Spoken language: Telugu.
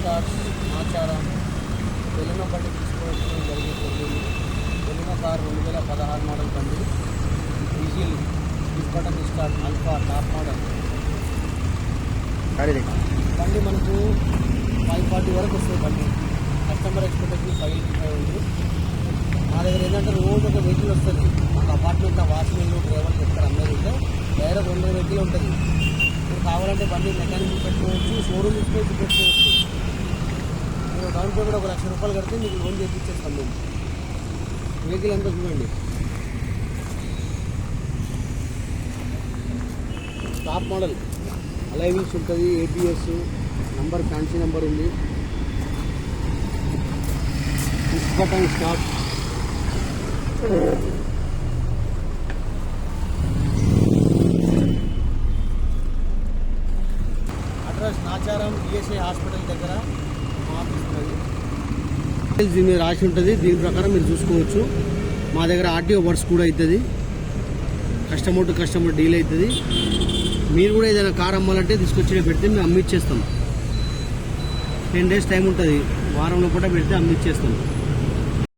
స్టార్ట్ ఆచారం వెళ్ళిన బండి తీసుకోవడం జరిగింది. వెళ్ళిన కార్ 2016 మోడల్ బండి. Diesel button start alpha top model బండి. మనకు 540 వరకు వస్తుంది బండి. కస్టమర్ ఎక్స్పెక్టేషన్ 585 ఉంది. మా దగ్గర ఏంటంటే రోజు ఒక వెహికల్ వస్తుంది. మాకు అపార్ట్మెంట్ వాచ్మెన్ డ్రైవర్ చెప్తారు అందరూ ఉంటే డైరెక్ట్ 200 వెహికల్ ఉంటుంది. మీరు కావాలంటే బండి మెకానిక్ పెట్టుకోవచ్చు, షోరూమ్ తీసుకొని పెట్టుకోవచ్చు. మీరు డౌన్ పేమెంట్ 1 లక్ష రూపాయలు కడితే మీకు లోన్ చేయించేస్తాం మేము. వెహికల్ అంతా చూడండి. టాప్ మోడల్ అలైవింగ్స్ ఉంటుంది, ఏబిఎస్ నంబర్ ఫ్యాన్సీ నెంబర్ ఉంది. Push button start. Address Nacharam ESI hospital దగ్గర ఆఫీస్ ఉంటుంది. దీని మీద రాసి ఉంటుంది. దీని ప్రకారం మీరు చూసుకోవచ్చు. మా దగ్గర ఆర్టీఓ వర్క్స్ కూడా అవుతుంది. కస్టమర్ టు కస్టమర్ డీల్ అవుతుంది. మీరు కూడా ఏదైనా కార్ అమ్మాలంటే తీసుకొచ్చి పెడితే మేము అమ్మిచ్చేస్తాం. 10 days టైం ఉంటుంది. వారంలో కూడా పెడితే అమ్మిచ్చేస్తాం.